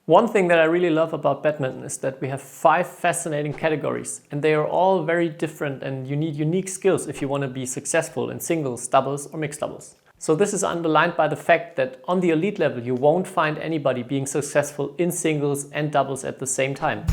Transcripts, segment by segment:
One thing that I really love about badminton is that we have 5 fascinating categories, and they are all very different, and you need unique skills if you want to be successful in singles, doubles or mixed doubles. So this is underlined by the fact that on the elite level you won't find anybody being successful in singles and doubles at the same time.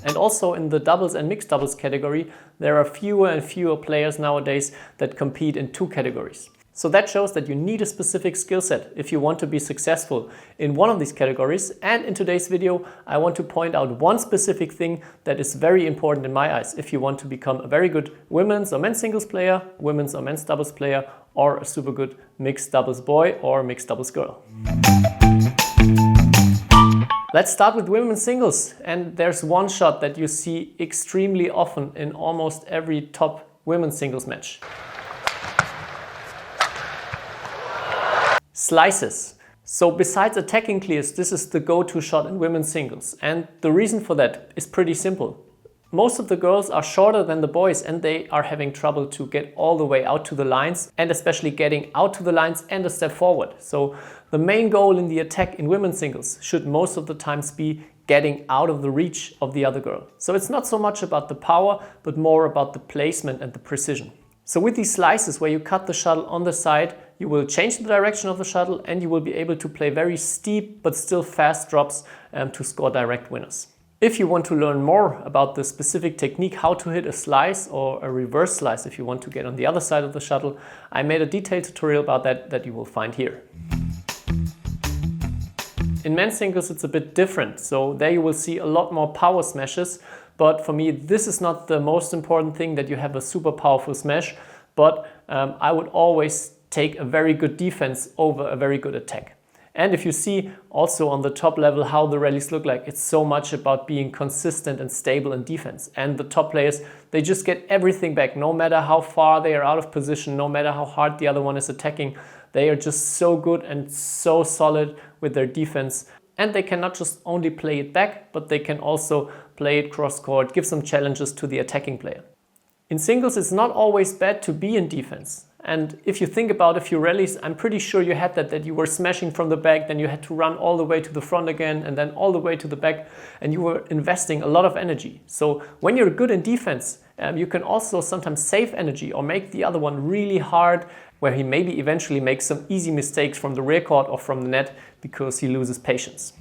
And also in the doubles and mixed doubles category, there are fewer and fewer players nowadays that compete in 2 categories. So that shows that you need a specific skill set if you want to be successful in one of these categories. And in today's video, I want to point out one specific thing that is very important in my eyes if you want to become a very good women's or men's singles player, women's or men's doubles player, or a super good mixed doubles boy or mixed doubles girl. Let's start with women's singles. And there's one shot that you see extremely often in almost every top women's singles match. Slices. So besides attacking clears, this is the go-to shot in women's singles. And the reason for that is pretty simple. Most of the girls are shorter than the boys and they are having trouble to get all the way out to the lines, and especially getting out to the lines and a step forward. So the main goal in the attack in women's singles should most of the times be getting out of the reach of the other girl. So it's not so much about the power, but more about the placement and the precision. So with these slices where you cut the shuttle on the side, you will change the direction of the shuttle and you will be able to play very steep but still fast drops to score direct winners. If you want to learn more about the specific technique, how to hit a slice or a reverse slice if you want to get on the other side of the shuttle, I made a detailed tutorial about that you will find here. In men's singles it's a bit different, so there you will see a lot more power smashes, but for me this is not the most important thing that you have a super powerful smash, but I would always take a very good defense over a very good attack. And if you see also on the top level how the rallies look like, it's so much about being consistent and stable in defense. And the top players, they just get everything back, no matter how far they are out of position, no matter how hard the other one is attacking. They are just so good and so solid with their defense. And they can not just only play it back, but they can also play it cross-court, give some challenges to the attacking player. In singles, it's not always bad to be in defense. And if you think about a few rallies, I'm pretty sure you had that you were smashing from the back, then you had to run all the way to the front again, and then all the way to the back, and you were investing a lot of energy. So when you're good in defense, you can also sometimes save energy or make the other one really hard, where he maybe eventually makes some easy mistakes from the rear court or from the net because he loses patience.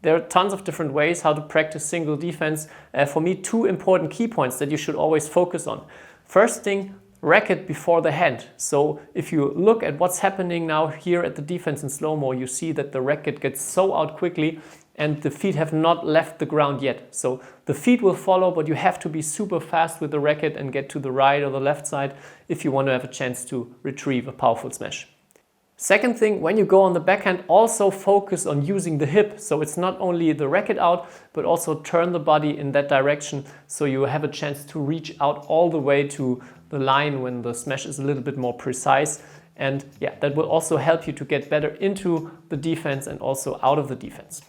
There are tons of different ways how to practice single defense. For me, 2 important key points that you should always focus on. First thing, racket before the hand. So if you look at what's happening now here at the defense in slow-mo, you see that the racket gets so out quickly and the feet have not left the ground yet. So the feet will follow, but you have to be super fast with the racket and get to the right or the left side if you want to have a chance to retrieve a powerful smash. Second thing, when you go on the backhand, also focus on using the hip. So it's not only the racket out, but also turn the body in that direction so you have a chance to reach out all the way to the line when the smash is a little bit more precise. And yeah, that will also help you to get better into the defense and also out of the defense.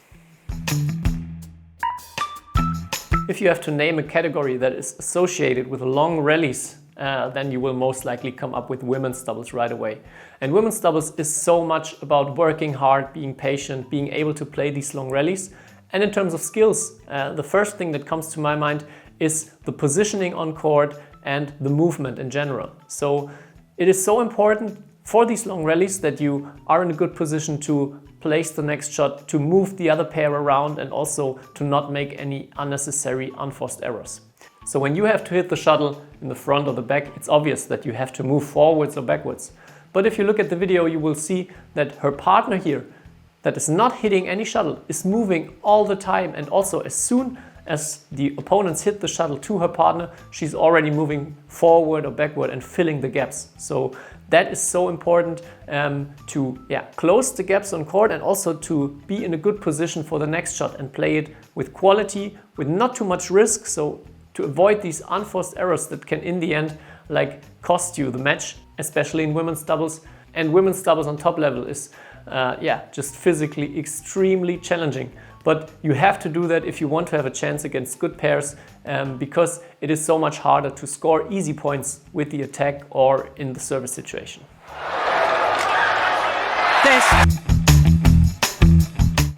If you have to name a category that is associated with long rallies, then you will most likely come up with women's doubles right away. And women's doubles is so much about working hard, being patient, being able to play these long rallies. And in terms of skills, the first thing that comes to my mind is the positioning on court and the movement in general. So it is so important for these long rallies that you are in a good position to place the next shot, to move the other pair around, and also to not make any unnecessary unforced errors. So when you have to hit the shuttle in the front or the back, it's obvious that you have to move forwards or backwards. But if you look at the video, you will see that her partner here, that is not hitting any shuttle, is moving all the time. And also as soon as the opponents hit the shuttle to her partner, she's already moving forward or backward and filling the gaps. So that is so important to close the gaps on court and also to be in a good position for the next shot and play it with quality, with not too much risk. So to avoid these unforced errors that can in the end cost you the match, especially in women's doubles. And women's doubles on top level is just physically extremely challenging. But you have to do that if you want to have a chance against good pairs, because it is so much harder to score easy points with the attack or in the service situation. Nice!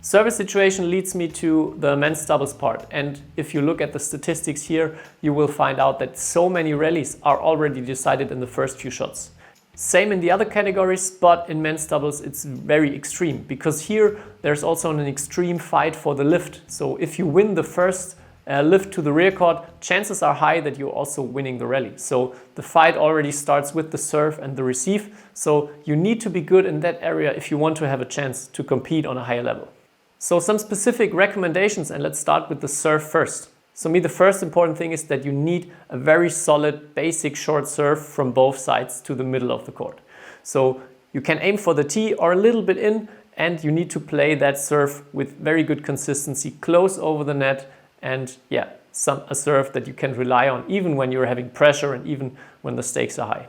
Service situation leads me to the men's doubles part, and if you look at the statistics here, you will find out that so many rallies are already decided in the first few shots. Same in the other categories, but in men's doubles it's very extreme, because here there's also an extreme fight for the lift. So if you win the first lift to the rear court, chances are high that you're also winning the rally. So the fight already starts with the serve and the receive, so you need to be good in that area if you want to have a chance to compete on a higher level. So some specific recommendations, and let's start with the serve first. So the first important thing is that you need a very solid basic short serve from both sides to the middle of the court. So you can aim for the tee or a little bit in, and you need to play that serve with very good consistency, close over the net, and a serve that you can rely on even when you're having pressure and even when the stakes are high.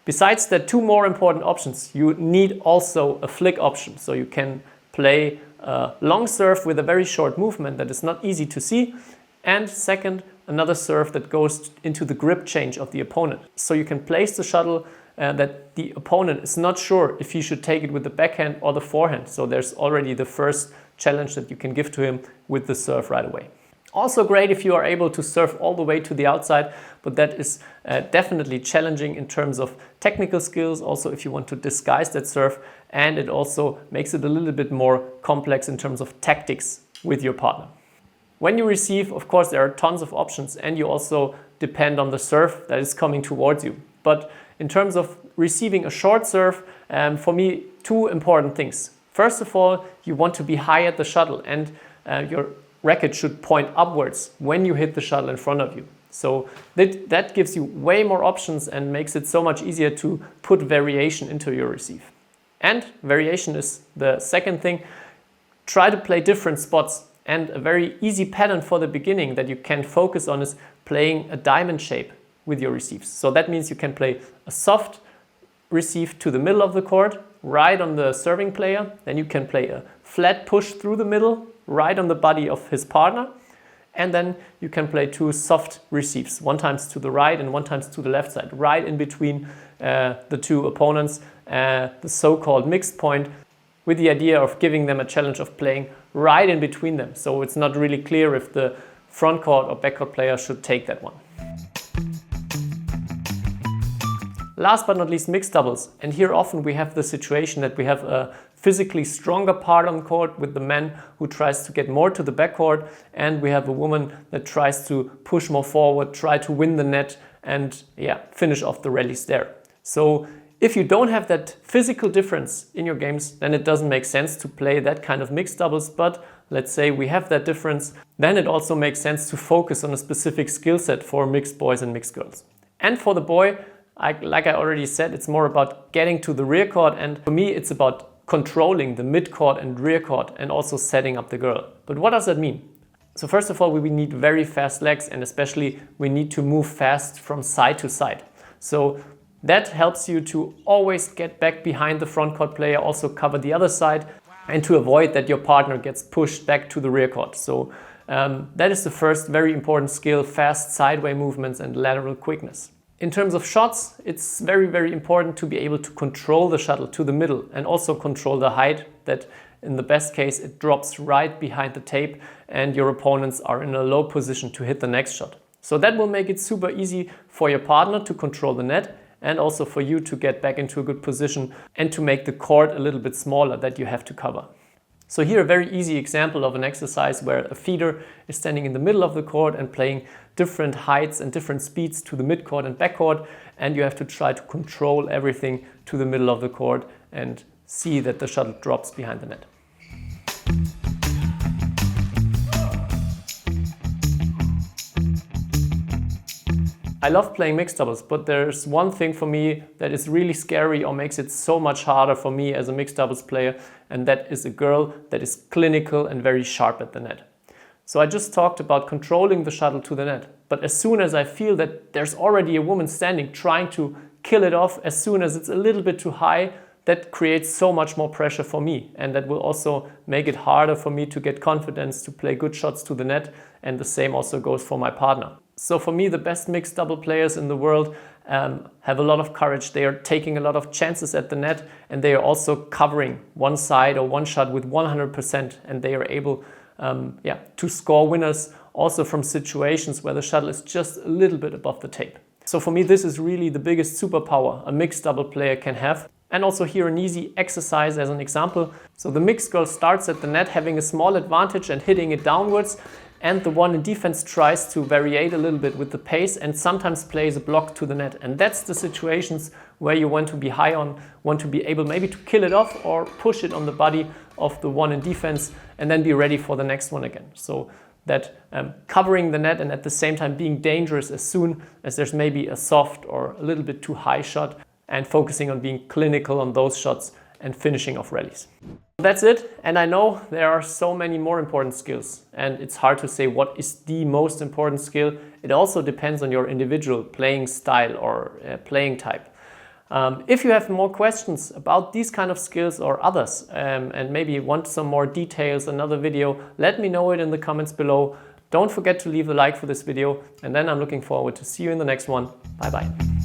Besides the two more important options, you need also a flick option, so you can play a long serve with a very short movement that is not easy to see, and second, another serve that goes into the grip change of the opponent. So you can place the shuttle that the opponent is not sure if he should take it with the backhand or the forehand. So there's already the first challenge that you can give to him with the serve right away. Also great if you are able to serve all the way to the outside, but that is definitely challenging in terms of technical skills, also if you want to disguise that serve, and it also makes it a little bit more complex in terms of tactics with your partner. When you receive, of course, there are tons of options, and you also depend on the serve that is coming towards you. But in terms of receiving a short serve, for me, two important things. First of all, you want to be high at the shuttle, and your racket should point upwards when you hit the shuttle in front of you. So that gives you way more options and makes it so much easier to put variation into your receive. And variation is the second thing. Try to play different spots, and a very easy pattern for the beginning that you can focus on is playing a diamond shape with your receives. So that means you can play a soft receive to the middle of the court, right on the serving player. Then you can play a flat push through the middle, right on the body of his partner, and then you can play two soft receives, one times to the right and one times to the left side, right in between the two opponents, the so-called mixed point, with the idea of giving them a challenge of playing right in between them. So it's not really clear if the front court or back court player should take that one. Last but not least, mixed doubles. And here often we have the situation that we have a physically stronger part on court with the man who tries to get more to the backcourt, and we have a woman that tries to push more forward, try to win the net, and finish off the rallies there. So if you don't have that physical difference in your games, then it doesn't make sense to play that kind of mixed doubles. But let's say we have that difference, then it also makes sense to focus on a specific skill set for mixed boys and mixed girls. And for the boy, like I already said, it's more about getting to the rear court, and for me it's about controlling the mid court and rear court and also setting up the girl. But what does that mean? So first of all, we need very fast legs, and especially we need to move fast from side to side. So that helps you to always get back behind the front court player, also cover the other side, and to avoid that your partner gets pushed back to the rear court. So that is the first very important skill: fast sideway movements and lateral quickness. In terms of shots, it's very, very important to be able to control the shuttle to the middle and also control the height, that in the best case it drops right behind the tape and your opponents are in a low position to hit the next shot. So that will make it super easy for your partner to control the net, and also for you to get back into a good position and to make the court a little bit smaller that you have to cover. So here a very easy example of an exercise where a feeder is standing in the middle of the court and playing different heights and different speeds to the mid-court and back-court, and you have to try to control everything to the middle of the court and see that the shuttle drops behind the net. I love playing mixed doubles, but there's one thing for me that is really scary or makes it so much harder for me as a mixed doubles player, and that is a girl that is clinical and very sharp at the net. So I just talked about controlling the shuttle to the net, but as soon as I feel that there's already a woman standing trying to kill it off, as soon as it's a little bit too high, that creates so much more pressure for me, and that will also make it harder for me to get confidence to play good shots to the net, and the same also goes for my partner. So for me, the best mixed double players in the world have a lot of courage, they are taking a lot of chances at the net, and they are also covering one side or one shot with 100%, and they are able to score winners also from situations where the shuttle is just a little bit above the tape. So for me, this is really the biggest superpower a mixed double player can have. And also here an easy exercise as an example. So the mixed girl starts at the net having a small advantage and hitting it downwards, and the one in defense tries to variate a little bit with the pace and sometimes plays a block to the net. And that's the situations where you want to be high on, want to be able maybe to kill it off or push it on the body of the one in defense and then be ready for the next one again. So that covering the net and at the same time being dangerous as soon as there's maybe a soft or a little bit too high shot, and focusing on being clinical on those shots and finishing off rallies. That's it, and I know there are so many more important skills, and it's hard to say what is the most important skill. It also depends on your individual playing style or playing type. If you have more questions about these kind of skills or others, and maybe want some more details, another video, let me know it in the comments below. Don't forget to leave a like for this video, and then I'm looking forward to see you in the next one. Bye bye.